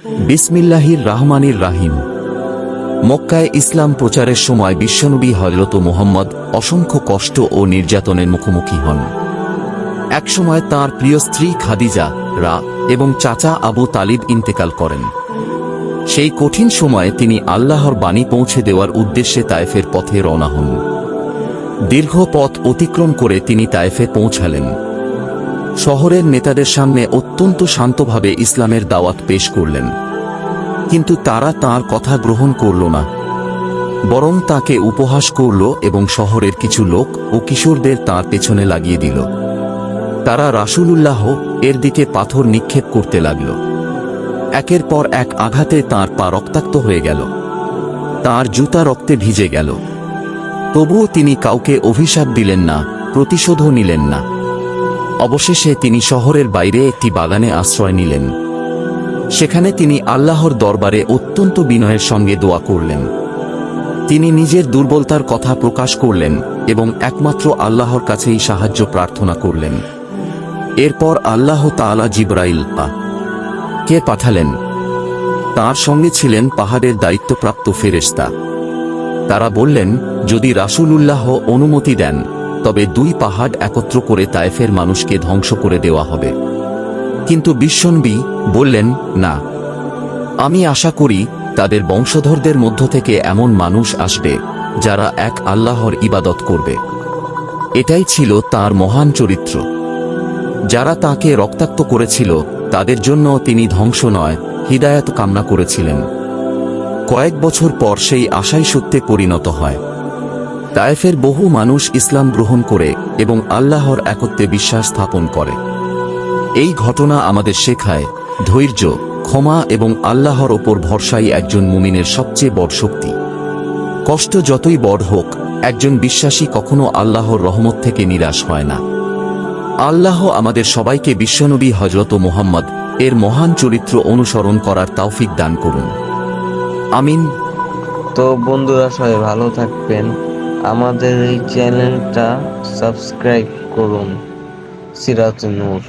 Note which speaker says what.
Speaker 1: বিসমিল্লাহির রাহমানির রাহিম। মক্কায় ইসলাম প্রচারের সময় বিশ্বনবী হযরত মুহাম্মদ অসংখ্য কষ্ট ও নির্যাতনের মুখোমুখি হন। একসময় তাঁর প্রিয় স্ত্রী খাদিজা এবং চাচা আবু তালিব ইন্তেকাল করেন। সেই কঠিন সময়ে তিনি আল্লাহর বাণী পৌঁছে দেওয়ার উদ্দেশ্যে তায়েফের পথে রওনা হন। দীর্ঘ পথ অতিক্রম করে তিনি তায়েফে পৌঁছালেন। শহরের নেতাদের সামনে অত্যন্ত শান্তভাবে ইসলামের দাওয়াত পেশ করলেন, কিন্তু তারা তাঁর কথা গ্রহণ করল না, বরং তাকে উপহাস করল এবং শহরের কিছু লোক ও কিশোরদের তাঁর পেছনে লাগিয়ে দিল। তারা রাসূলুল্লাহ এর দিকে পাথর নিক্ষেপ করতে লাগল। একের পর এক আঘাতে তাঁর পা রক্তাক্ত হয়ে গেল, তাঁর জুতা রক্তে ভিজে গেল। তবুও তিনি কাউকে অভিশাপ দিলেন না, প্রতিশোধও নিলেন না। অবশেষে তিনি শহরের বাইরে একটি বাগানে আশ্রয় নিলেন। সেখানে তিনি আল্লাহর দরবারে অত্যন্ত বিনয়ের সঙ্গে দোয়া করলেন। তিনি নিজের দুর্বলতার কথা প্রকাশ করলেন এবং একমাত্র আল্লাহর কাছেই সাহায্য প্রার্থনা করলেন। এরপর আল্লাহ তাআলা জিবরাইল কে পাঠালেন। তার সঙ্গে ছিলেন পাহাড়ের দায়িত্বপ্রাপ্ত ফেরেশতা। তারা বললেন, যদি রাসূলুল্লাহ অনুমতি দেন তবে দুই পাহাড় একত্র করে তায়েফের মানুষকে ধ্বংস করে দেওয়া হবে। কিন্তু বিশ্বনবী বললেন, না, আমি আশা করি তাদের বংশধরদের মধ্য থেকে এমন মানুষ আসবে যারা এক আল্লাহর ইবাদত করবে। এটাই ছিল তার মহান চরিত্র। যারা তাকে রক্তাক্ত করেছিল তাদের জন্য তিনি ধ্বংস নয়, হিদায়াত কামনা করেছিলেন। কয়েক বছর পর সেই আশাই সত্যে পরিণত হয়। তায়েফের বহু মানুষ ইসলাম গ্রহণ করে এবং আল্লাহর একত্বে বিশ্বাস স্থাপন করে। এই ঘটনা আমাদের শেখায় ধৈর্য, ক্ষমা এবং আল্লাহর ওপর ভরসাই একজন মুমিনের সবচেয়ে বড় শক্তি। কষ্ট যতই বড় হোক, একজন বিশ্বাসী কখনো আল্লাহর রহমত থেকে নিরাশ হয় না। আল্লাহ আমাদের সবাইকে বিশ্বনবী হযরত মুহাম্মদ এর মহান চরিত্র অনুসরণ করার তৌফিক দান করুন। আমিন।
Speaker 2: তো বন্ধুরা, সবাই ভালো থাকবেন। আমাদের এই চ্যানেলটা সাবস্ক্রাইব করুন। সিরাতুন নূর।